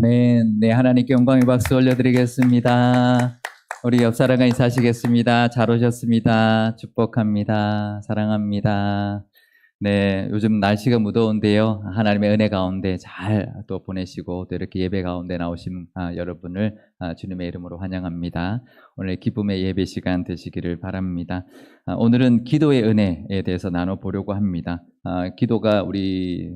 아멘. 네, 하나님께 영광의 박수 올려드리겠습니다. 우리 옆 사람과 인사하시겠습니다. 잘 오셨습니다. 축복합니다. 사랑합니다. 네, 요즘 날씨가 무더운데요. 하나님의 은혜 가운데 잘 또 보내시고 또 이렇게 예배 가운데 나오신 여러분을 주님의 이름으로 환영합니다. 오늘 기쁨의 예배 시간 되시기를 바랍니다. 오늘은 기도의 은혜에 대해서 나눠보려고 합니다. 기도가 우리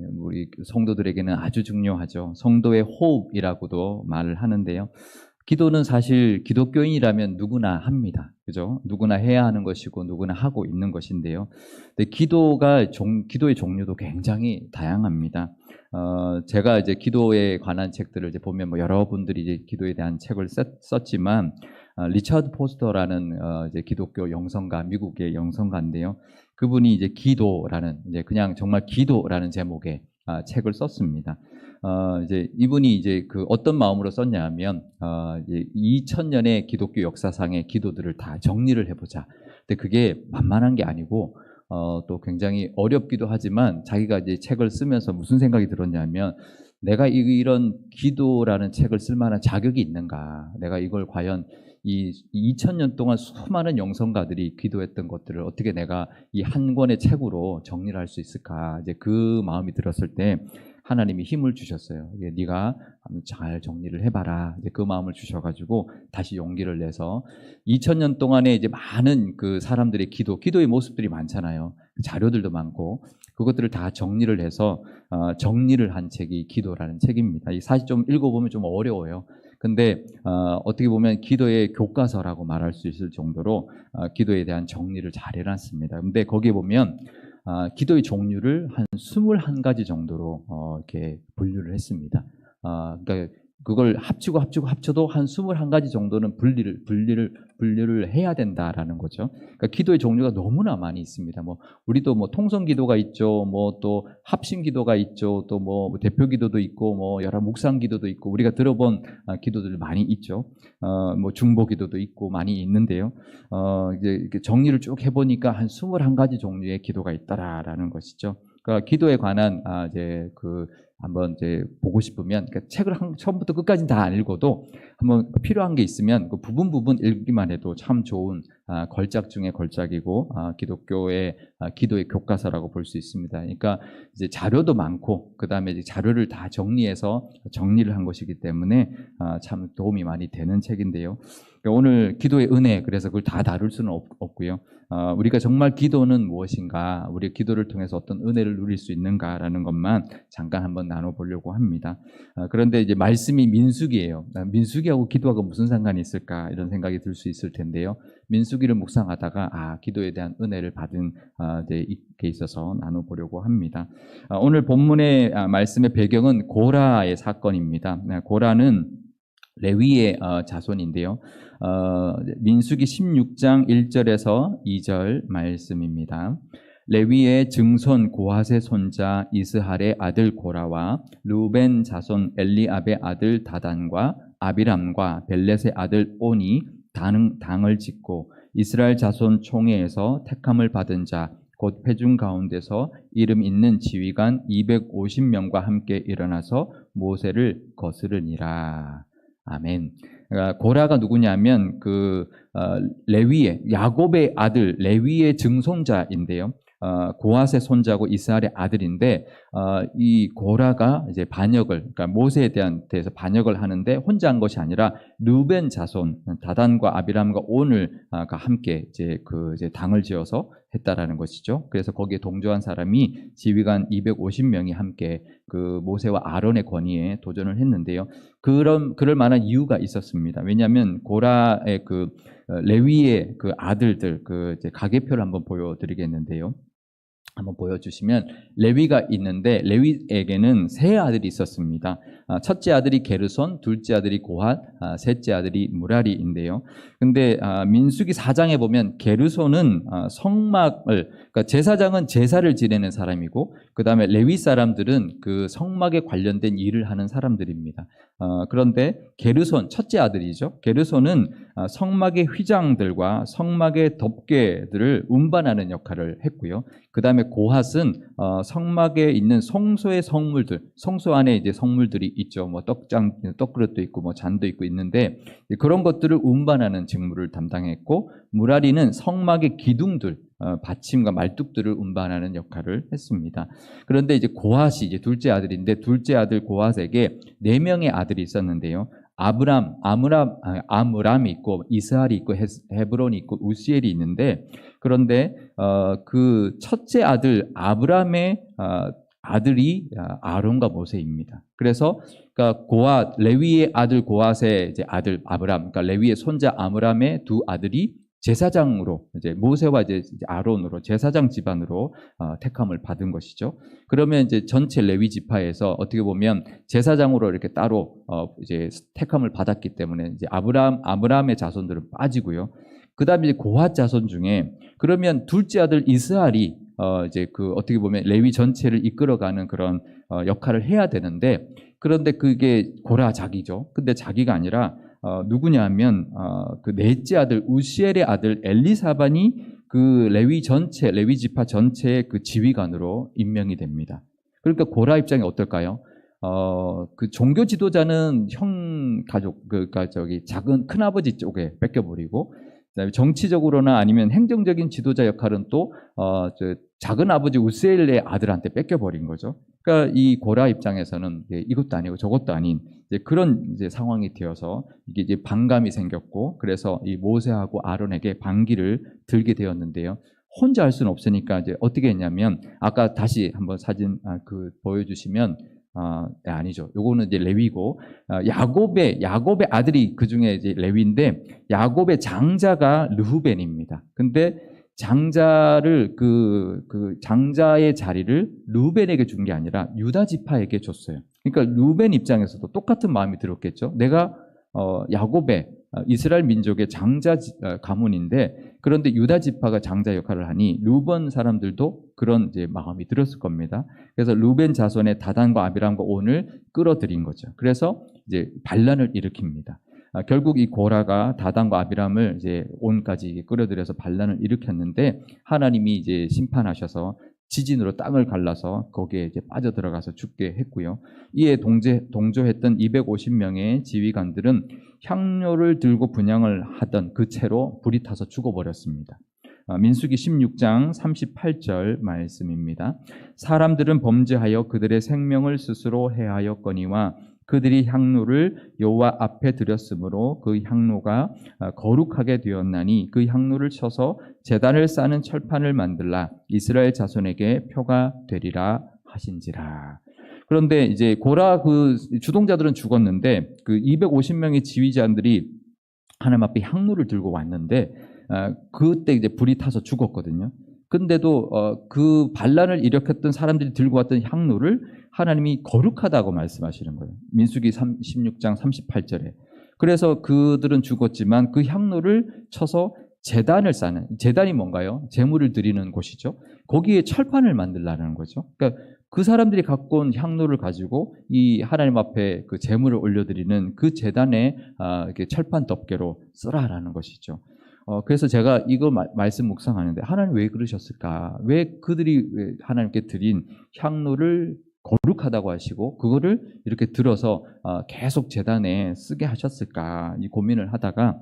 성도들에게는 아주 중요하죠. 성도의 호흡이라고도 말을 하는데요. 기도는 사실 기독교인이라면 누구나 합니다. 그죠? 누구나 해야 하는 것이고 누구나 하고 있는 것인데요. 근데 기도의 종류도 굉장히 다양합니다. 제가 이제 기도에 관한 책들을 이제 보면 여러분들이 이제 기도에 대한 책을 썼지만 리처드 포스터라는 이제 기독교 영성가, 미국의 영성가인데요. 그분이 이제 기도라는 이제 그냥 정말 기도라는 제목의 책을 썼습니다. 이제 이분이 이제 그 어떤 마음으로 썼냐면, 이제 2000년의 기독교 역사상의 기도들을 다 정리를 해보자. 근데 그게 만만한 게 아니고, 또 굉장히 어렵기도 하지만 자기가 이제 책을 쓰면서 무슨 생각이 들었냐면, 내가 이런 기도라는 책을 쓸 만한 자격이 있는가? 내가 이걸 과연 이 2000년 동안 수많은 영성가들이 기도했던 것들을 어떻게 내가 이 한 권의 책으로 정리를 할 수 있을까? 이제 그 마음이 들었을 때 하나님이 힘을 주셨어요. 네가 잘 정리를 해봐라. 이제 그 마음을 주셔가지고 다시 용기를 내서 2000년 동안에 이제 많은 그 사람들의 기도의 모습들이 많잖아요. 자료들도 많고 그것들을 다 정리를 해서 정리를 한 책이 기도라는 책입니다. 사실 좀 읽어보면 좀 어려워요. 근데 어떻게 보면 기도의 교과서라고 말할 수 있을 정도로 기도에 대한 정리를 잘 해놨습니다. 근데 거기에 보면 기도의 종류를 한 21가지 정도로 이렇게 분류를 했습니다. 그러니까 그걸 합쳐도 한 21가지 정도는 분류를 해야 된다라는 거죠. 그러니까 기도의 종류가 너무나 많이 있습니다. 우리도 통성 기도가 있죠. 또 합심 기도가 있죠. 또 대표 기도도 있고 여러 묵상 기도도 있고 우리가 들어본 기도들 많이 있죠. 중보 기도도 있고 많이 있는데요. 이제 이렇게 정리를 쭉 해보니까 한 21가지 종류의 기도가 있다라는 것이죠. 그러니까 기도에 관한 이제 한번 이제 보고 싶으면 그러니까 책을 처음부터 끝까지 다 안 읽어도 한번 필요한 게 있으면 그 부분 읽기만 해도 참 좋은 걸작 중에 걸작이고 기독교의 기도의 교과서라고 볼 수 있습니다. 그러니까 이제 자료도 많고 그 다음에 이제 자료를 다 정리해서 정리를 한 것이기 때문에 참 도움이 많이 되는 책인데요. 그러니까 오늘 기도의 은혜, 그래서 그걸 다 다룰 수는 없고요. 우리가 정말 기도는 무엇인가, 우리의 기도를 통해서 어떤 은혜를 누릴 수 있는가라는 것만 잠깐 한번 나눠보려고 합니다. 그런데 이제 말씀이 민수기예요. 민수기하고 기도하고 무슨 상관이 있을까 이런 생각이 들 수 있을 텐데요. 민수기를 묵상하다가 기도에 대한 은혜를 받은 이제 게 있어서 나눠보려고 합니다. 오늘 본문의 말씀의 배경은 고라의 사건입니다. 고라는 레위의 자손인데요. 민수기 16장 1절에서 2절 말씀입니다. 레위의 증손 고핫의 손자 이스할의 아들 고라와 르우벤 자손 엘리압의 아들 다단과 아비람과 벨렛의 아들 온이 당을 짓고 이스라엘 자손 총회에서 택함을 받은 자 곧 회중 가운데서 이름 있는 지휘관 250명과 함께 일어나서 모세를 거스르니라. 아멘. 고라가 누구냐면 레위의 야곱의 아들 레위의 증손자인데요. 고핫의 손자고 이스할의 아들인데 이 고라가 이제 그러니까 모세에 대해서 반역을 하는데 혼자 한 것이 아니라 르벤 자손 다단과 아비람과 온을 함께 이제 당을 지어서 했다라는 것이죠. 그래서 거기에 동조한 사람이 지휘관 250명이 함께 모세와 아론의 권위에 도전을 했는데요. 그럴 만한 이유가 있었습니다. 왜냐하면 고라의 레위의 아들들 이제 가계표를 한번 보여드리겠는데요. 한번 보여주시면 레위가 있는데 레위에게는 세 아들이 있었습니다. 첫째 아들이 게르손, 둘째 아들이 고핫, 셋째 아들이 무라리인데요. 근데 민수기 4장에 보면 게르손은 그러니까 제사장은 제사를 지내는 사람이고 그 다음에 레위 사람들은 그 성막에 관련된 일을 하는 사람들입니다. 그런데 게르손, 첫째 아들이죠. 게르손은 성막의 휘장들과 성막의 덮개들을 운반하는 역할을 했고요. 그 다음에 고핫은 성막에 있는 성소의 성물들, 성소 안에 이제 성물들이 있죠. 뭐 떡그릇도 있고 뭐 잔도 있고 있는데 그런 것들을 운반하는 직무를 담당했고, 무라리는 성막의 기둥들, 받침과 말뚝들을 운반하는 역할을 했습니다. 그런데 이제 고핫이 이제 둘째 아들인데, 둘째 아들 고핫에게 4명의 아들이 있었는데요. 아므람이 있고 이스할이 있고 헤브론이 있고 우시엘이 있는데, 그런데 그 첫째 아들 아브람의 아들이 아론과 모세입니다. 그래서 그러니까 고핫, 레위의 아들 고핫의 이제 아들 아브람, 그러니까 레위의 손자 아므람의 두 아들이 제사장으로, 이제 모세와 이제 아론으로 제사장 집안으로 택함을 받은 것이죠. 그러면 이제 전체 레위 지파에서 어떻게 보면 제사장으로 이렇게 따로 이제 택함을 받았기 때문에 이제 아브람의 자손들은 빠지고요. 그다음에 이제 고핫 자손 중에 그러면 둘째 아들 이스할이 이제 그 어떻게 보면 레위 전체를 이끌어가는 그런 역할을 해야 되는데, 그런데 그게 고라 자기죠. 근데 자기가 아니라 누구냐면 그 넷째 아들 우시엘의 아들 엘리사반이 그 레위 지파 전체의 그 지휘관으로 임명이 됩니다. 그러니까 고라 입장이 어떨까요? 그 종교 지도자는 형 가족, 그러니까 작은 큰아버지 쪽에 뺏겨버리고, 그다음에 정치적으로나 아니면 행정적인 지도자 역할은 또 작은 아버지 우스엘의 아들한테 뺏겨버린 거죠. 그러니까 이 고라 입장에서는 이것도 아니고 저것도 아닌 이제 그런 이제 상황이 되어서 이게 이제 반감이 생겼고, 그래서 이 모세하고 아론에게 반기를 들게 되었는데요. 혼자 할 수는 없으니까 이제 어떻게 했냐면, 아까 다시 한번 사진 보여주시면, 아니죠. 요거는 이제 레위고, 야곱의 아들이 그 중에 이제 레위인데, 야곱의 장자가 르후벤입니다. 근데 장자를 장자의 자리를 르후벤에게 준 게 아니라 유다 지파에게 줬어요. 그러니까 르후벤 입장에서도 똑같은 마음이 들었겠죠. 내가 야곱의 이스라엘 민족의 장자 가문인데, 그런데 유다 지파가 장자 역할을 하니 르우벤 사람들도 그런 이제 마음이 들었을 겁니다. 그래서 르우벤 자손의 다단과 아비람과 온을 끌어들인 거죠. 그래서 이제 반란을 일으킵니다. 결국 이 고라가 다단과 아비람을 이제 온까지 끌어들여서 반란을 일으켰는데, 하나님이 이제 심판하셔서 지진으로 땅을 갈라서 거기에 이제 빠져들어가서 죽게 했고요. 이에 동조했던 250명의 지휘관들은 향료를 들고 분향을 하던 그 채로 불이 타서 죽어버렸습니다. 민수기 16장 38절 말씀입니다. 사람들은 범죄하여 그들의 생명을 스스로 해하였거니와 그들이 향로를 여호와 앞에 드렸으므로 그 향로가 거룩하게 되었나니 그 향로를 쳐서 제단을 쌓는 철판을 만들라 이스라엘 자손에게 표가 되리라 하신지라. 그런데 이제 고라 그 주동자들은 죽었는데 그 250명의 지휘자들이 하나님 앞에 향로를 들고 왔는데 그때 이제 불이 타서 죽었거든요. 근데도 그 반란을 일으켰던 사람들이 들고 왔던 향로를 하나님이 거룩하다고 말씀하시는 거예요. 민수기 16장 38절에. 그래서 그들은 죽었지만 그 향로를 쳐서 제단을 쌓는, 제단이 뭔가요? 제물을 드리는 곳이죠. 거기에 철판을 만들라는 거죠. 그러니까 그 사람들이 갖고 온 향로를 가지고 이 하나님 앞에 그 제물을 올려드리는 그 제단에 이렇게 철판 덮개로 쓰라라는 것이죠. 그래서 제가 이거 말씀 묵상하는데, 하나님 왜 그러셨을까? 왜 그들이 하나님께 드린 향로를 거룩하다고 하시고 그거를 이렇게 들어서 계속 제단에 쓰게 하셨을까? 이 고민을 하다가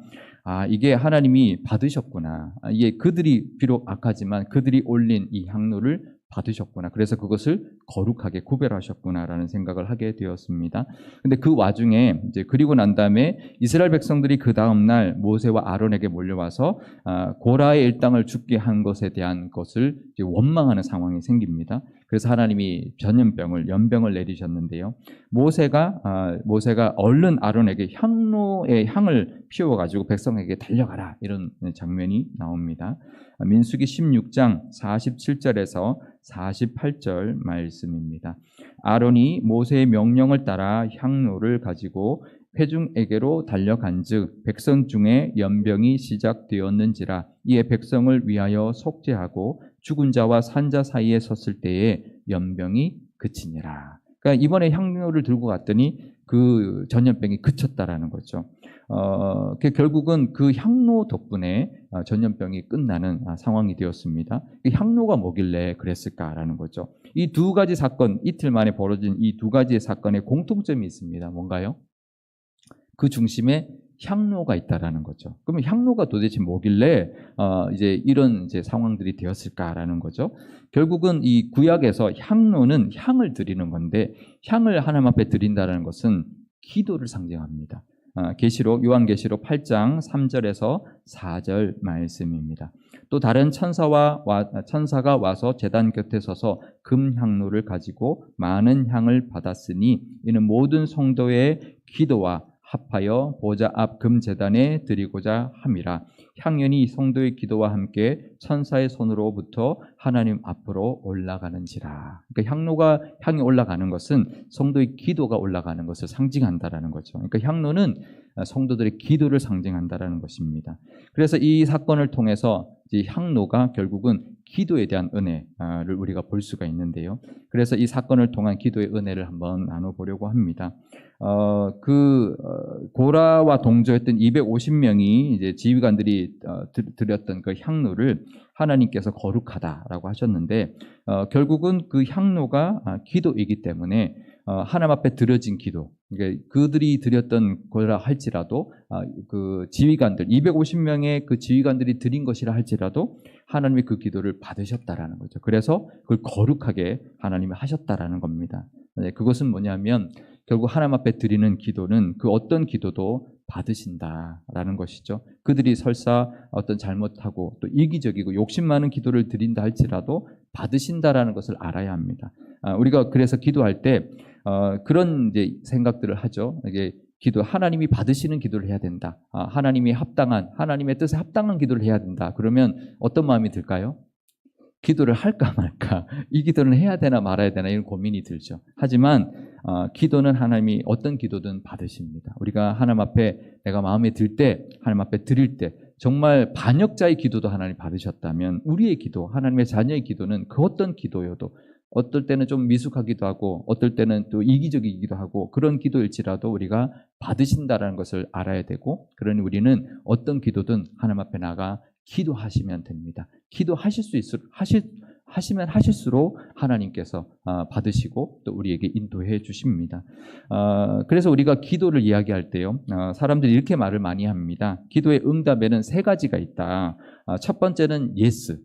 이게 하나님이 받으셨구나. 이게 그들이 비록 악하지만 그들이 올린 이 향로를 받으셨구나. 그래서 그것을 거룩하게 구별하셨구나라는 생각을 하게 되었습니다. 근데 그 와중에 이제 그리고 난 다음에 이스라엘 백성들이 그 다음 날 모세와 아론에게 몰려와서 고라의 일당을 죽게 한 것에 대한 것을 이제 원망하는 상황이 생깁니다. 그래서 하나님이 연병을 내리셨는데요. 모세가 얼른 아론에게 향로의 향을 피워가지고 백성에게 달려가라, 이런 장면이 나옵니다. 민수기 16장 47절에서 48절 말씀입니다. 아론이 모세의 명령을 따라 향로를 가지고 회중에게로 달려간즉 백성 중에 연병이 시작되었는지라. 이에 백성을 위하여 속죄하고 죽은 자와 산 자 사이에 섰을 때에 연병이 그치니라. 그러니까 이번에 향로를 들고 갔더니 그 전염병이 그쳤다라는 거죠. 결국은 그 향로 덕분에 전염병이 끝나는 상황이 되었습니다. 향로가 뭐길래 그랬을까라는 거죠. 이 두 가지 사건, 이틀 만에 벌어진 이 두 가지의 사건에 공통점이 있습니다. 뭔가요? 그 중심에 향로가 있다라는 거죠. 그러면 향로가 도대체 뭐길래 이제 이런 이제 상황들이 되었을까라는 거죠. 결국은 이 구약에서 향로는 향을 드리는 건데, 향을 하나님 앞에 드린다는 것은 기도를 상징합니다. 계시록 요한계시록 8장 3절에서 4절 말씀입니다. 또 다른 천사가 와서 제단 곁에 서서 금향로를 가지고 많은 향을 받았으니 이는 모든 성도의 기도와 합하여 보좌 앞 금제단에 드리고자 함이라. 향연이 성도의 기도와 함께 천사의 손으로부터 하나님 앞으로 올라가는지라. 그러니까 향이 올라가는 것은 성도의 기도가 올라가는 것을 상징한다라는 거죠. 그러니까 향로는 성도들의 기도를 상징한다라는 것입니다. 그래서 이 사건을 통해서 이 향로가 결국은 기도에 대한 은혜를 우리가 볼 수가 있는데요. 그래서 이 사건을 통한 기도의 은혜를 한번 나눠보려고 합니다. 고라와 동조했던 250명이 이제 지휘관들이 드렸던 그 향로를 하나님께서 거룩하다라고 하셨는데, 결국은 그 향로가 기도이기 때문에 하나님 앞에 드려진 기도, 그러니까 그들이 드렸던 거라 할지라도 그 지휘관들 250명의 그 지휘관들이 드린 것이라 할지라도 하나님이 그 기도를 받으셨다라는 거죠. 그래서 그걸 거룩하게 하나님이 하셨다라는 겁니다. 그것은 뭐냐면 결국 하나님 앞에 드리는 기도는 그 어떤 기도도 받으신다라는 것이죠. 그들이 설사 어떤 잘못하고 또 이기적이고 욕심 많은 기도를 드린다 할지라도 받으신다라는 것을 알아야 합니다. 우리가 그래서 기도할 때 그런 이제 생각들을 하죠. 이게 기도, 하나님이 받으시는 기도를 해야 된다. 하나님이 하나님의 뜻에 합당한 기도를 해야 된다. 그러면 어떤 마음이 들까요? 기도를 할까 말까, 이 기도는 해야 되나 말아야 되나 이런 고민이 들죠. 하지만 기도는 하나님이 어떤 기도든 받으십니다. 우리가 하나님 앞에 내가 마음에 들 때, 하나님 앞에 드릴 때 정말 반역자의 기도도 하나님 받으셨다면 우리의 기도, 하나님의 자녀의 기도는 그 어떤 기도여도 어떨 때는 좀 미숙하기도 하고 어떨 때는 또 이기적이기도 하고 그런 기도일지라도 우리가 받으신다는 것을 알아야 되고, 그러니 우리는 어떤 기도든 하나님 앞에 나가 기도하시면 됩니다. 하시면 하실수록 하나님께서 받으시고 또 우리에게 인도해 주십니다. 그래서 우리가 기도를 이야기할 때요, 사람들이 이렇게 말을 많이 합니다. 기도의 응답에는 세 가지가 있다. 첫 번째는 yes,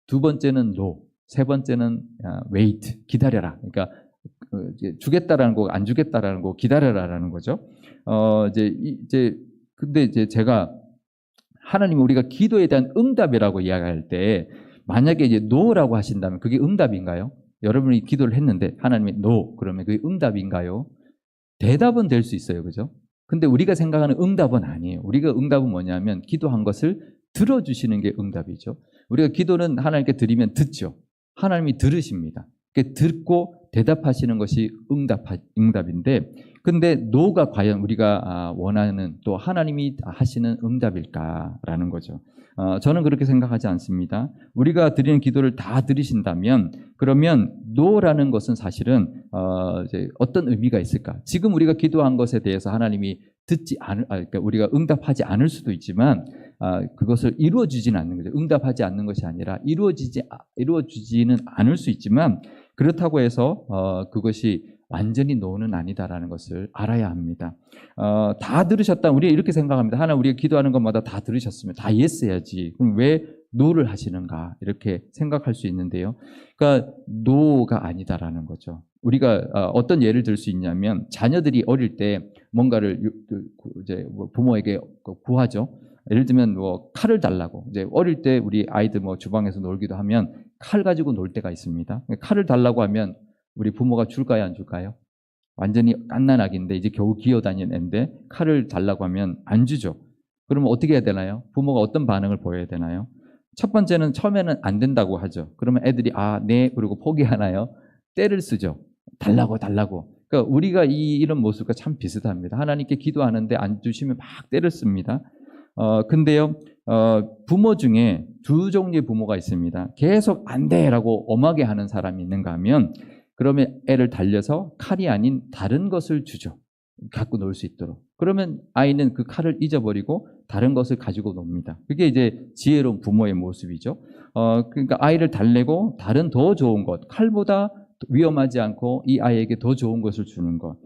두 번째는 no, 세 번째는 wait, 기다려라. 그러니까 주겠다라는 거, 안 주겠다라는 거, 기다려라라는 거죠. 근데 제가 하나님이 우리가 기도에 대한 응답이라고 이야기할 때 만약에 이제 no라고 하신다면 그게 응답인가요? 여러분이 기도를 했는데 하나님이 no, 그러면 그게 응답인가요? 대답은 될 수 있어요. 그죠? 근데 우리가 생각하는 응답은 아니에요. 우리가 응답은 뭐냐면 기도한 것을 들어주시는 게 응답이죠. 우리가 기도는 하나님께 드리면 듣죠. 하나님이 들으십니다. 듣고 대답하시는 것이 응답인데, 근데 no가 과연 우리가 원하는 또 하나님이 하시는 응답일까라는 거죠. 저는 그렇게 생각하지 않습니다. 우리가 드리는 기도를 다 들으신다면 그러면 no라는 것은 사실은 이제 어떤 의미가 있을까? 지금 우리가 기도한 것에 대해서 하나님이 그러니까 우리가 응답하지 않을 수도 있지만 그것을 이루어주지는 않는 거죠. 응답하지 않는 것이 아니라 이루어지지는 않을 수 있지만 그렇다고 해서 그것이 완전히 no는 아니다라는 것을 알아야 합니다. 다 들으셨다. 우리가 이렇게 생각합니다. 하나님, 우리가 기도하는 것마다 다 들으셨으면 다 yes 해야지. 그럼 왜 no를 하시는가? 이렇게 생각할 수 있는데요. 그러니까 no가 아니다라는 거죠. 우리가 어떤 예를 들 수 있냐면 자녀들이 어릴 때 뭔가를 이제 부모에게 구하죠. 예를 들면 칼을 달라고. 이제 어릴 때 우리 아이들 주방에서 놀기도 하면 칼 가지고 놀 때가 있습니다. 칼을 달라고 하면 우리 부모가 줄까요, 안 줄까요? 완전히 갓난아기인데 이제 겨우 기어다니는 애인데 칼을 달라고 하면 안 주죠. 그러면 어떻게 해야 되나요? 부모가 어떤 반응을 보여야 되나요? 첫 번째는 처음에는 안 된다고 하죠. 그러면 애들이 네, 그리고 포기하나요? 때를 쓰죠. 달라고. 그러니까 우리가 이런 모습과 참 비슷합니다. 하나님께 기도하는데 안 주시면 막 때를 씁니다. 근데요, 부모 중에 두 종류의 부모가 있습니다. 계속 안 돼라고 엄하게 하는 사람이 있는가 하면 그러면 애를 달려서 칼이 아닌 다른 것을 주죠. 갖고 놀 수 있도록. 그러면 아이는 그 칼을 잊어버리고 다른 것을 가지고 놉니다. 그게 이제 지혜로운 부모의 모습이죠. 그러니까 아이를 달래고 다른 더 좋은 것, 칼보다 위험하지 않고 이 아이에게 더 좋은 것을 주는 것.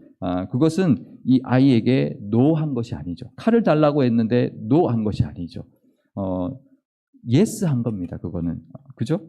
그것은 이 아이에게 노한 것이 아니죠. 칼을 달라고 했는데 노한 것이 아니죠. 예스 한 겁니다. 그거는. 그죠?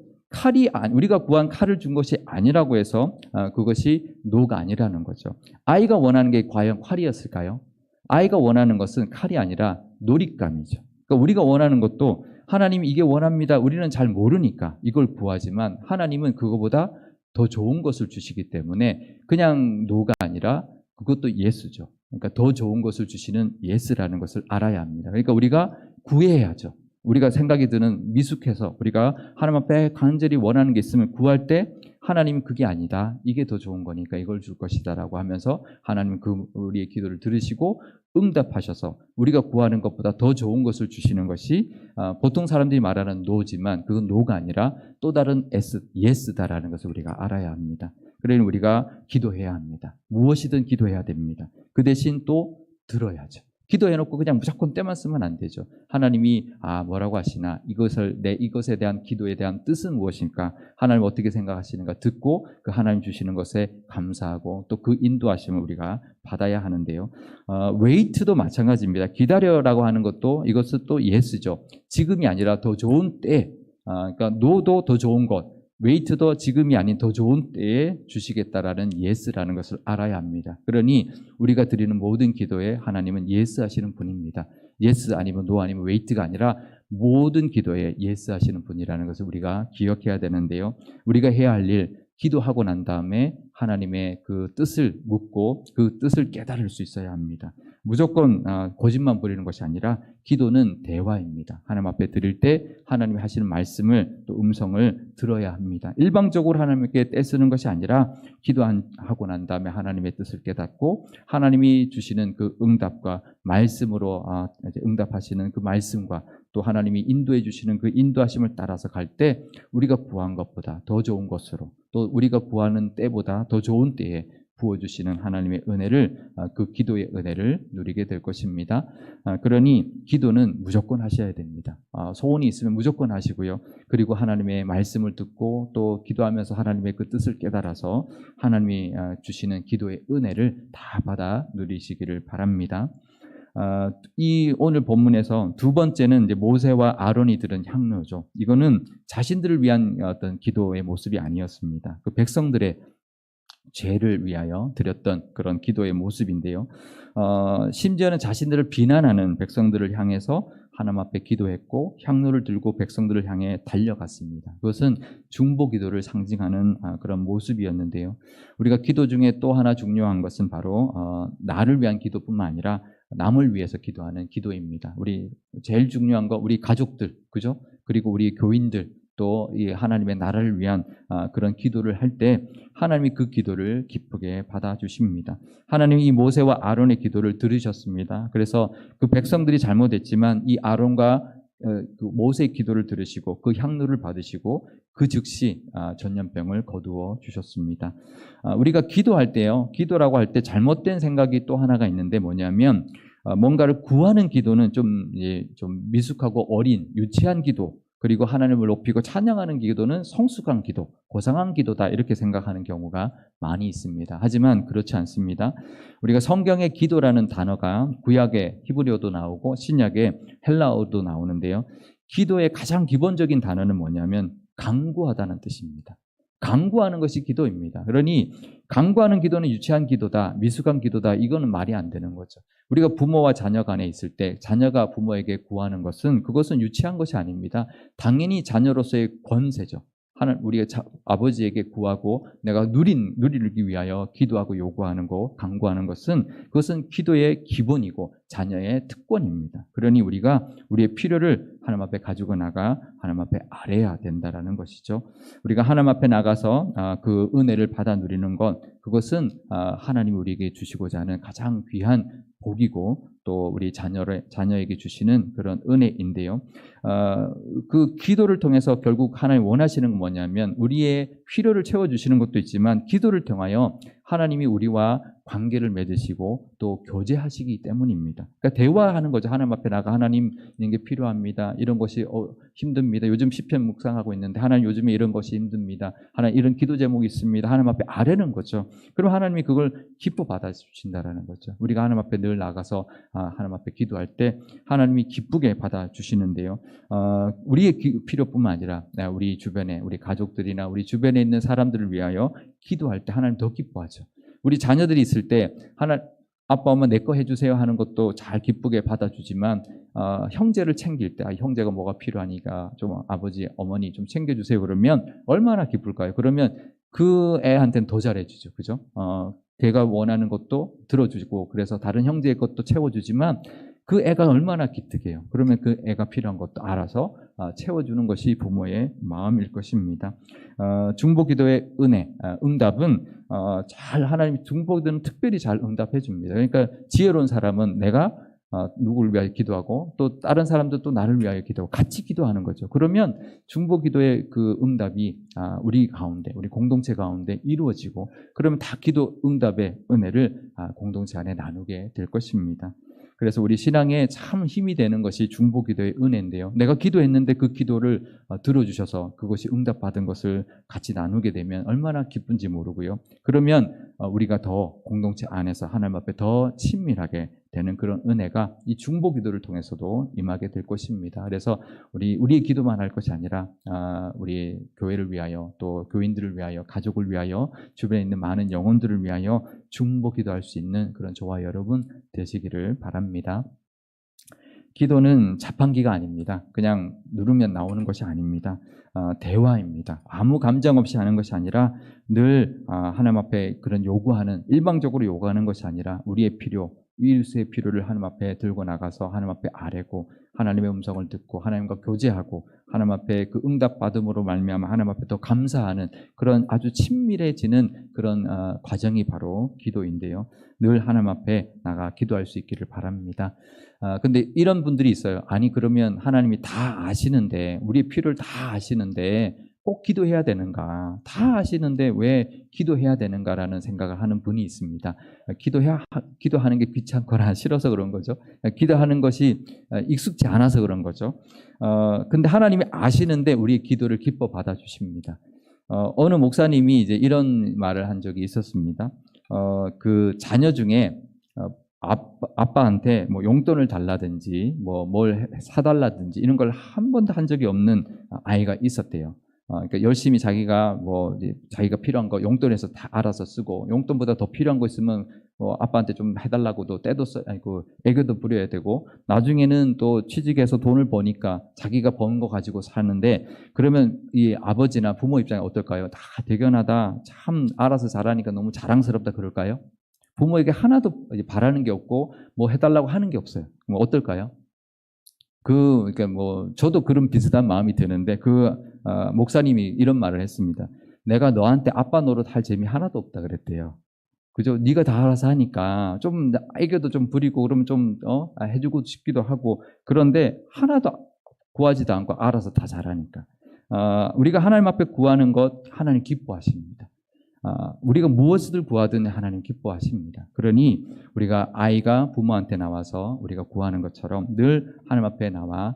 우리가 구한 칼을 준 것이 아니라고 해서 그것이 노가 아니라는 거죠. 아이가 원하는 게 과연 칼이었을까요? 아이가 원하는 것은 칼이 아니라 놀잇감이죠. 그러니까 우리가 원하는 것도 하나님이 이게 원합니다. 우리는 잘 모르니까 이걸 구하지만 하나님은 그거보다 더 좋은 것을 주시기 때문에 그냥 노가 아니라 그것도 예스죠. 그러니까 더 좋은 것을 주시는 예스라는 것을 알아야 합니다. 그러니까 우리가 구해야죠. 우리가 생각이 드는 미숙해서 우리가 하나님 앞에 간절히 원하는 게 있으면 구할 때 하나님은 그게 아니다. 이게 더 좋은 거니까 이걸 줄 것이다 라고 하면서 하나님은 우리의 기도를 들으시고 응답하셔서 우리가 구하는 것보다 더 좋은 것을 주시는 것이 보통 사람들이 말하는 노지만 그건 노가 아니라 또 다른 예스다라는 것을 우리가 알아야 합니다. 그러니 우리가 기도해야 합니다. 무엇이든 기도해야 됩니다. 그 대신 또 들어야죠. 기도해놓고 그냥 무조건 때만 쓰면 안 되죠. 하나님이 뭐라고 하시나 이것에 대한 기도에 대한 뜻은 무엇일까? 하나님 어떻게 생각하시는가 듣고 그 하나님 주시는 것에 감사하고 또 그 인도하심을 우리가 받아야 하는데요. 웨이트도 마찬가지입니다. 기다려라고 하는 것도 이것은 또 예스죠. 지금이 아니라 더 좋은 때, 그러니까 노도 더 좋은 것, 웨이트도 지금이 아닌 더 좋은 때에 주시겠다라는 예스라는 것을 알아야 합니다. 그러니 우리가 드리는 모든 기도에 하나님은 예스 하시는 분입니다. 예스 아니면 노 아니면 웨이트가 아니라 모든 기도에 예스 하시는 분이라는 것을 우리가 기억해야 되는데요. 우리가 해야 할 일, 기도하고 난 다음에 하나님의 그 뜻을 묻고 그 뜻을 깨달을 수 있어야 합니다. 무조건 고집만 부리는 것이 아니라 기도는 대화입니다. 하나님 앞에 드릴 때 하나님이 하시는 말씀을 또 음성을 들어야 합니다. 일방적으로 하나님께 떼쓰는 것이 아니라 기도하고 난 다음에 하나님의 뜻을 깨닫고 하나님이 주시는 그 응답과 말씀으로 응답하시는 그 말씀과 또 하나님이 인도해 주시는 그 인도하심을 따라서 갈 때 우리가 구한 것보다 더 좋은 것으로 또 우리가 구하는 때보다 더 좋은 때에 부어주시는 하나님의 은혜를 그 기도의 은혜를 누리게 될 것입니다. 그러니 기도는 무조건 하셔야 됩니다. 소원이 있으면 무조건 하시고요. 그리고 하나님의 말씀을 듣고 또 기도하면서 하나님의 그 뜻을 깨달아서 하나님이 주시는 기도의 은혜를 다 받아 누리시기를 바랍니다. 이 오늘 본문에서 두 번째는 이제 모세와 아론이 들은 향로죠. 이거는 자신들을 위한 어떤 기도의 모습이 아니었습니다. 그 백성들의 죄를 위하여 드렸던 그런 기도의 모습인데요. 심지어는 자신들을 비난하는 백성들을 향해서 하나님 앞에 기도했고 향로를 들고 백성들을 향해 달려갔습니다. 그것은 중보 기도를 상징하는 그런 모습이었는데요. 우리가 기도 중에 또 하나 중요한 것은 바로 나를 위한 기도뿐만 아니라 남을 위해서 기도하는 기도입니다. 우리 제일 중요한 거 우리 가족들, 그죠? 그리고 우리 교인들 또 이 하나님의 나라를 위한 그런 기도를 할 때 하나님이 그 기도를 기쁘게 받아주십니다. 하나님이 이 모세와 아론의 기도를 들으셨습니다. 그래서 그 백성들이 잘못했지만 이 아론과 그 모세의 기도를 들으시고 그 향로를 받으시고 그 즉시 전염병을 거두어 주셨습니다. 우리가 기도할 때요, 기도라고 할 때 잘못된 생각이 또 하나가 있는데 뭐냐면 뭔가를 구하는 기도는 좀 미숙하고 어린 유치한 기도, 그리고 하나님을 높이고 찬양하는 기도는 성숙한 기도, 고상한 기도다 이렇게 생각하는 경우가 많이 있습니다. 하지만 그렇지 않습니다. 우리가 성경의 기도라는 단어가 구약의 히브리어도 나오고 신약의 헬라어도 나오는데요. 기도의 가장 기본적인 단어는 뭐냐면 간구하다는 뜻입니다. 간구하는 것이 기도입니다. 그러니 간구하는 기도는 유치한 기도다, 미숙한 기도다, 이거는 말이 안 되는 거죠. 우리가 부모와 자녀 간에 있을 때 자녀가 부모에게 구하는 것은 그것은 유치한 것이 아닙니다. 당연히 자녀로서의 권세죠. 우리가 아버지에게 구하고 내가 누리기 위하여 기도하고 요구하는 거, 간구하는 것은 그것은 기도의 기본이고 자녀의 특권입니다. 그러니 우리가 우리의 필요를 하나님 앞에 가지고 나가 하나님 앞에 아뢰야 된다라는 것이죠. 우리가 하나님 앞에 나가서 그 은혜를 받아 누리는 것, 그것은 하나님이 우리에게 주시고자 하는 가장 귀한 복이고 또 우리 자녀에게 주시는 그런 은혜인데요. 그 기도를 통해서 결국 하나님 원하시는 건 뭐냐면 우리의 필요를 채워주시는 것도 있지만 기도를 통하여 하나님이 우리와 관계를 맺으시고 또 교제하시기 때문입니다. 그러니까 대화하는 거죠. 하나님 앞에 나가 하나님 이런 게 필요합니다. 이런 것이 힘듭니다. 요즘 시편 묵상하고 있는데 하나님 요즘에 이런 것이 힘듭니다. 하나님 이런 기도 제목이 있습니다. 하나님 앞에 아뢰는 거죠. 그럼 하나님이 그걸 기뻐 받아주신다라는 거죠. 우리가 하나님 앞에 늘 나가서 하나님 앞에 기도할 때 하나님이 기쁘게 받아주시는데요. 우리의 필요뿐만 아니라 우리 주변에 우리 가족들이나 우리 주변에 있는 사람들을 위하여 기도할 때 하나님 더 기뻐하죠. 우리 자녀들이 있을 때 아빠 엄마 내 거 해주세요 하는 것도 잘 기쁘게 받아주지만 형제를 챙길 때 형제가 뭐가 필요하니까 좀 아버지 어머니 좀 챙겨주세요 그러면 얼마나 기쁠까요? 그러면 그 애한테는 더 잘해주죠. 그죠? 걔가 원하는 것도 들어주고 그래서 다른 형제의 것도 채워주지만 그 애가 얼마나 기특해요. 그러면 그 애가 필요한 것도 알아서 채워주는 것이 부모의 마음일 것입니다. 중보기도의 은혜, 응답은 잘 하나님이 중보기도는 특별히 잘 응답해 줍니다. 그러니까 지혜로운 사람은 내가 누구를 위하여 기도하고 또 다른 사람도 또 나를 위하여 기도하고 같이 기도하는 거죠. 그러면 중보기도의 그 응답이 우리 가운데, 우리 공동체 가운데 이루어지고 그러면 다 기도 응답의 은혜를 공동체 안에 나누게 될 것입니다. 그래서 우리 신앙에 참 힘이 되는 것이 중보기도의 은혜인데요. 내가 기도했는데 그 기도를 들어주셔서 그것이 응답받은 것을 같이 나누게 되면 얼마나 기쁜지 모르고요. 그러면 우리가 더 공동체 안에서 하나님 앞에 더 친밀하게 되는 그런 은혜가 이 중보기도를 통해서도 임하게 될 것입니다. 그래서 우리의 기도만 할 것이 아니라 우리 교회를 위하여 또 교인들을 위하여 가족을 위하여 주변에 있는 많은 영혼들을 위하여 중보기도할 수 있는 그런 저와 여러분 되시기를 바랍니다. 기도는 자판기가 아닙니다. 그냥 누르면 나오는 것이 아닙니다. 대화입니다. 아무 감정 없이 하는 것이 아니라 늘 하나님 앞에 그런 요구하는 일방적으로 요구하는 것이 아니라 우리의 필요, 이웃의 필요를 하나님 앞에 들고 나가서 하나님 앞에 아뢰고 하나님의 음성을 듣고 하나님과 교제하고 하나님 앞에 그 응답받음으로 말미암아 하나님 앞에 더 감사하는 그런 아주 친밀해지는 그런 과정이 바로 기도인데요. 늘 하나님 앞에 나가 기도할 수 있기를 바랍니다. 근데 이런 분들이 있어요. 아니 그러면 하나님이 다 아시는데 우리의 필요를 다 아시는데 꼭 기도해야 되는가? 다 아시는데 왜 기도해야 되는가라는 생각을 하는 분이 있습니다. 기도하는 게 귀찮거나 싫어서 그런 거죠. 기도하는 것이 익숙지 않아서 그런 거죠. 근데 하나님이 아시는데 우리의 기도를 기뻐 받아주십니다. 어느 목사님이 이제 이런 말을 한 적이 있었습니다. 그 자녀 중에 아빠한테 뭐 용돈을 달라든지 뭘 사달라든지 이런 걸 한 번도 한 적이 없는 아이가 있었대요. 그러니까 열심히 자기가 자기가 필요한 거 용돈에서 다 알아서 쓰고 용돈보다 더 필요한 거 있으면 아빠한테 좀 해달라고도 애교도 부려야 되고 나중에는 또 취직해서 돈을 버니까 자기가 번 거 가지고 사는데 그러면 이 아버지나 부모 입장에 어떨까요? 다 대견하다, 참 알아서 잘하니까 너무 자랑스럽다 그럴까요? 부모에게 하나도 바라는 게 없고 뭐 해달라고 하는 게 없어요. 뭐 어떨까요? 그러니까 저도 그런 비슷한 마음이 드는데 목사님이 이런 말을 했습니다. 내가 너한테 아빠 노릇 할 재미 하나도 없다 그랬대요. 그죠? 네가 다 알아서 하니까 좀 애교도 좀 부리고 그러면 좀 해주고 싶기도 하고 그런데 하나도 구하지도 않고 알아서 다 잘하니까. 우리가 하나님 앞에 구하는 것 하나님 기뻐하십니다. 우리가 무엇을 구하든 하나님 기뻐하십니다. 그러니 우리가 아이가 부모한테 나와서 우리가 구하는 것처럼 늘 하나님 앞에 나와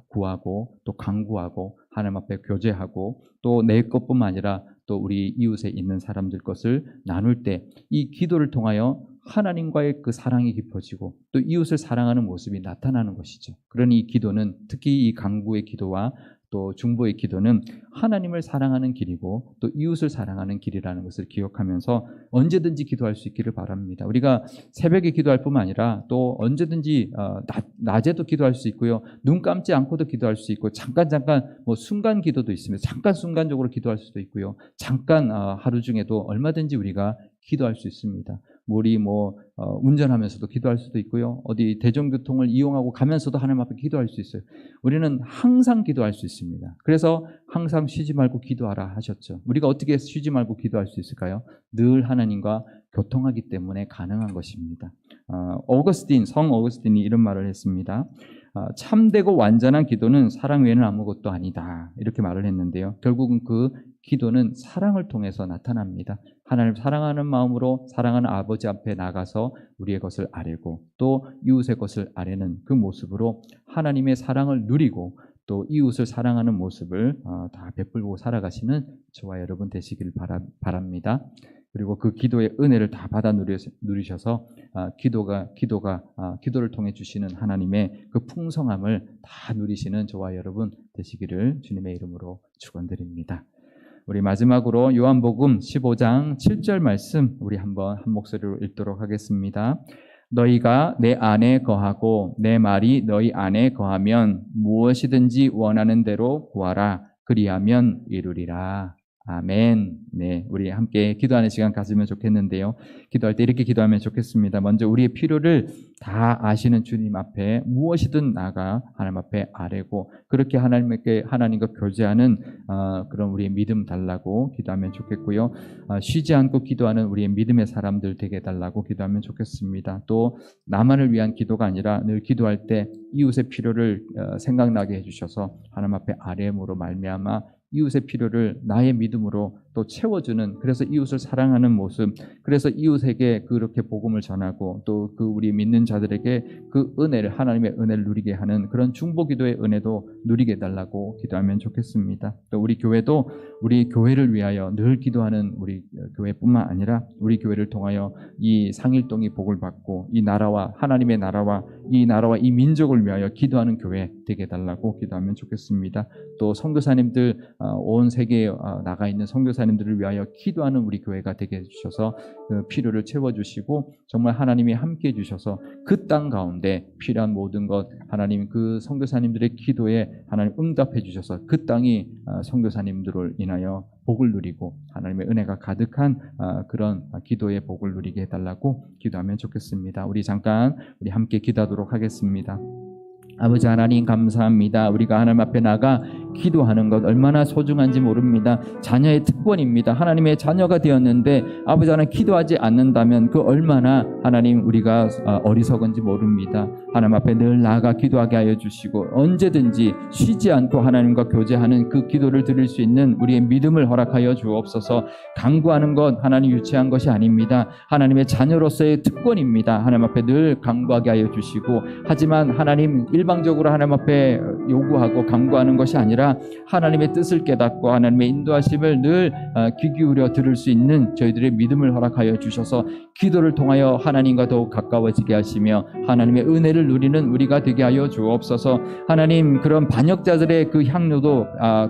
구하고 또 간구하고 하나님 앞에 교제하고 또 내 것뿐만 아니라 또 우리 이웃에 있는 사람들 것을 나눌 때 이 기도를 통하여 하나님과의 그 사랑이 깊어지고 또 이웃을 사랑하는 모습이 나타나는 것이죠. 그러니 이 기도는 특히 이 간구의 기도와 또 중보의 기도는 하나님을 사랑하는 길이고 또 이웃을 사랑하는 길이라는 것을 기억하면서 언제든지 기도할 수 있기를 바랍니다. 우리가 새벽에 기도할 뿐만 아니라 또 언제든지 낮에도 기도할 수 있고요. 눈 감지 않고도 기도할 수 있고 잠깐 순간 기도도 있습니다. 잠깐 순간적으로 기도할 수도 있고요. 잠깐 하루 중에도 얼마든지 우리가 기도할 수 있습니다. 우리 운전하면서도 기도할 수도 있고요. 어디 대중교통을 이용하고 가면서도 하나님 앞에 기도할 수 있어요. 우리는 항상 기도할 수 있습니다. 그래서 항상 쉬지 말고 기도하라 하셨죠. 우리가 어떻게 쉬지 말고 기도할 수 있을까요? 늘 하나님과 교통하기 때문에 가능한 것입니다. 성 어거스틴이 이런 말을 했습니다. 참되고 완전한 기도는 사랑 외에는 아무것도 아니다. 이렇게 말을 했는데요. 결국은 그 기도는 사랑을 통해서 나타납니다. 하나님 사랑하는 마음으로 사랑하는 아버지 앞에 나가서 우리의 것을 아뢰고 또 이웃의 것을 아뢰는 그 모습으로 하나님의 사랑을 누리고 또 이웃을 사랑하는 모습을 다 베풀고 살아가시는 저와 여러분 되시길 바랍니다. 그리고 그 기도의 은혜를 다 받아 누리셔서 기도를 통해 주시는 하나님의 그 풍성함을 다 누리시는 저와 여러분 되시기를 주님의 이름으로 축원드립니다. 우리 마지막으로 요한복음 15장 7절 말씀 우리 한번 한 목소리로 읽도록 하겠습니다. 너희가 내 안에 거하고 내 말이 너희 안에 거하면 무엇이든지 원하는 대로 구하라. 그리하면 이루리라. 아멘. 네, 우리 함께 기도하는 시간 가지면 좋겠는데요. 기도할 때 이렇게 기도하면 좋겠습니다. 먼저 우리의 필요를 다 아시는 주님 앞에 무엇이든 나가 하나님 앞에 아뢰고 그렇게 하나님과 교제하는 그런 우리의 믿음 달라고 기도하면 좋겠고요. 쉬지 않고 기도하는 우리의 믿음의 사람들 되게 달라고 기도하면 좋겠습니다. 또 나만을 위한 기도가 아니라 늘 기도할 때 이웃의 필요를 생각나게 해주셔서 하나님 앞에 아뢰음으로 말미암아 이웃의 필요를 나의 믿음으로 또 채워주는, 그래서 이웃을 사랑하는 모습, 그래서 이웃에게 그렇게 복음을 전하고 또 그 우리 믿는 자들에게 그 은혜를, 하나님의 은혜를 누리게 하는 그런 중보기도의 은혜도 누리게 해달라고 기도하면 좋겠습니다. 또 우리 교회도 우리 교회를 위하여 늘 기도하는 우리 교회뿐만 아니라 우리 교회를 통하여 이 상일동이 복을 받고 이 나라와 하나님의 나라와 이 민족을 위하여 기도하는 교회 되게 해달라고 기도하면 좋겠습니다. 또 선교사님들, 온 세계에 나가 있는 선교사님들을 위하여 기도하는 우리 교회가 되게 해주셔서 그 필요를 채워주시고 정말 하나님이 함께 해주셔서 그 땅 가운데 필요한 모든 것 하나님 그 선교사님들의 기도에 하나님 응답해 주셔서 그 땅이 선교사님들을 인하여 복을 누리고 하나님의 은혜가 가득한 그런 기도의 복을 누리게 해달라고 기도하면 좋겠습니다. 우리 잠깐 우리 함께 기도하도록 하겠습니다. 아버지 하나님 감사합니다. 우리가 하나님 앞에 나가 기도하는 것 얼마나 소중한지 모릅니다. 자녀의 특권입니다. 하나님의 자녀가 되었는데 아버지 하나님 기도하지 않는다면 그 얼마나 하나님 우리가 어리석은지 모릅니다. 하나님 앞에 늘 나아가 기도하게 하여 주시고 언제든지 쉬지 않고 하나님과 교제하는 그 기도를 드릴 수 있는 우리의 믿음을 허락하여 주옵소서. 강구하는 것 하나님 유치한 것이 아닙니다. 하나님의 자녀로서의 특권입니다. 하나님 앞에 늘 강구하게 하여 주시고, 하지만 하나님 일방적으로 하나님 앞에 요구하고 강구하는 것이 아니라 하나님의 뜻을 깨닫고 하나님의 인도하심을 늘 귀 기울여 들을 수 있는 저희들의 믿음을 허락하여 주셔서 기도를 통하여 하나님과 더욱 가까워지게 하시며 하나님의 은혜를 누리는 우리가 되게 하여 주옵소서. 하나님 그런 반역자들의 그 향료도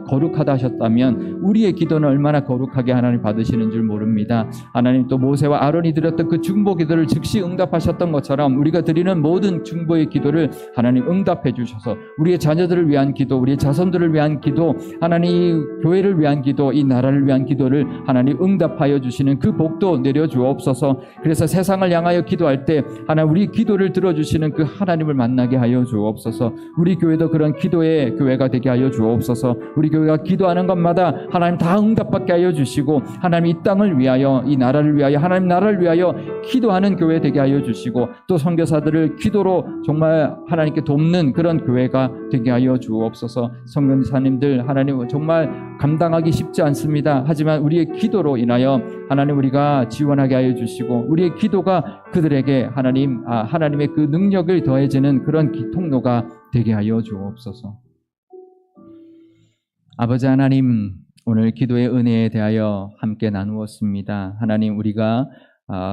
거룩하다 하셨다면 우리의 기도는 얼마나 거룩하게 하나님 받으시는 줄 모릅니다. 하나님 또 모세와 아론이 드렸던 그 중보 기도를 즉시 응답하셨던 것처럼 우리가 드리는 모든 중보의 기도를 하나님 응답해 주셔서 우리의 자녀들을 위한 기도, 우리의 자손들을 위한 기도, 하나님 교회를 위한 기도, 이 나라를 위한 기도를 하나님 응답하여 주시는 그 복도 내려 주옵소서. 그래서 세상을 향하여 기도할 때 하나님 우리 기도를 들어주시는 그 하나님을 만나게 하여 주옵소서. 우리 교회도 그런 기도의 교회가 되게 하여 주옵소서. 우리 교회가 기도하는 것마다 하나님 다 응답받게 하여 주시고 하나님 이 땅을 위하여, 이 나라를 위하여, 하나님 나라를 위하여 기도하는 교회 되게 하여 주시고 또 선교사들을 기도로 정말 하나님께 돕는 그런 교회가 되게 하여 주옵소서. 선교사님들 하나님 정말 감당하기 쉽지 않습니다. 하지만 우리의 기도로 인하여 하나님 우리가 지원하게 하여 주시고 우리의 기도가 그들에게 하나님의 그 능력을 더해지는 그런 통로가 되게 하여 주옵소서. 아버지 하나님, 오늘 기도의 은혜에 대하여 함께 나누었습니다. 하나님 우리가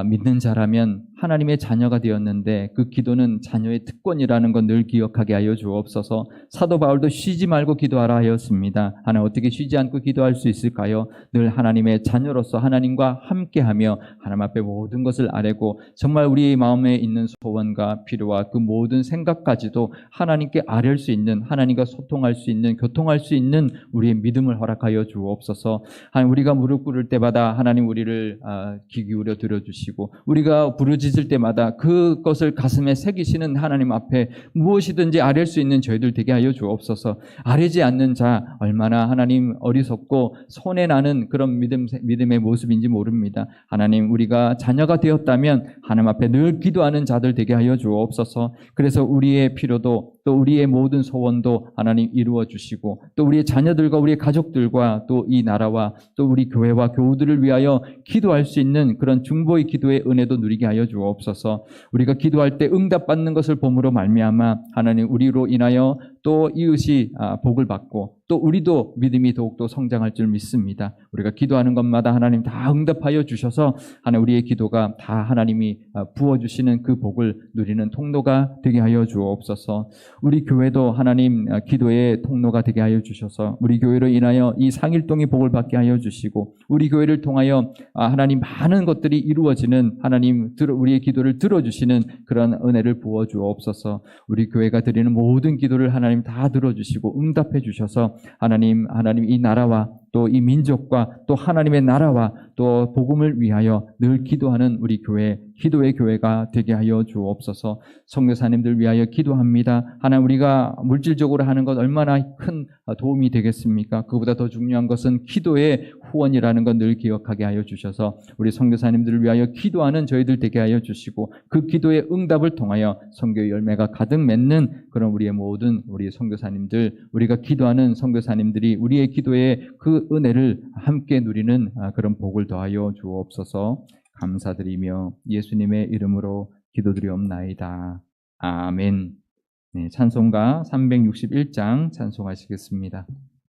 믿는 자라면 하나님의 자녀가 되었는데 그 기도는 자녀의 특권이라는 것 늘 기억하게 하여 주옵소서. 사도 바울도 쉬지 말고 기도하라 하였습니다. 하나님 어떻게 쉬지 않고 기도할 수 있을까요? 늘 하나님의 자녀로서 하나님과 함께하며 하나님 앞에 모든 것을 아뢰고 정말 우리 마음에 있는 소원과 필요와 그 모든 생각까지도 하나님께 아뢰을 수 있는, 하나님과 소통할 수 있는, 교통할 수 있는 우리의 믿음을 허락하여 주옵소서. 하나님 우리가 무릎 꿇을 때마다 하나님 우리를 귀 기울여 들어주시고 우리가 부르짖을 때마다 그것을 가슴에 새기시는 하나님 앞에 무엇이든지 아뢰을 수 있는 저희들 되게 하여 주옵소서. 아뢰지 않는 자 얼마나 하나님 어리석고 손해나는 그런 믿음의 모습인지 모릅니다. 하나님 우리가 자녀가 되었다면 하나님 앞에 늘 기도하는 자들 되게 하여 주옵소서. 그래서 우리의 필요도 또 우리의 모든 소원도 하나님 이루어 주시고 또 우리의 자녀들과 우리의 가족들과 또 이 나라와 또 우리 교회와 교우들을 위하여 기도할 수 있는 그런 중보의 기도의 은혜도 누리게 하여 주옵소서. 우리가 기도할 때 응답받는 것을 봄으로 말미암아 하나님 우리로 인하여 또 이웃이 복을 받고 또 우리도 믿음이 더욱더 성장할 줄 믿습니다. 우리가 기도하는 것마다 하나님 다 응답하여 주셔서 하나님 우리의 기도가 다 하나님이 부어주시는 그 복을 누리는 통로가 되게 하여 주옵소서. 우리 교회도 하나님 기도의 통로가 되게 하여 주셔서 우리 교회로 인하여 이 상일동이 복을 받게 하여 주시고 우리 교회를 통하여 하나님 많은 것들이 이루어지는 하나님 우리의 기도를 들어주시는 그런 은혜를 부어 주옵소서. 우리 교회가 드리는 모든 기도를 하나님 다 들어주시고 응답해 주셔서 하나님 이 나라와 또 이 민족과 또 하나님의 나라와 또 복음을 위하여 늘 기도하는 우리 교회, 기도의 교회가 되게 하여 주옵소서. 선교사님들 위하여 기도합니다. 하나님 우리가 물질적으로 하는 것 얼마나 큰 도움이 되겠습니까? 그보다 더 중요한 것은 기도의 후원이라는 것 늘 기억하게 하여 주셔서 우리 선교사님들을 위하여 기도하는 저희들 되게 하여 주시고 그 기도의 응답을 통하여 선교의 열매가 가득 맺는 그런 우리의 모든 우리 선교사님들, 우리가 기도하는 선교사님들이 우리의 기도에 그 은혜를 함께 누리는 그런 복을 더하여 주옵소서. 감사드리며 예수님의 이름으로 기도드리옵나이다. 아멘. 네, 찬송가 361장 찬송하시겠습니다.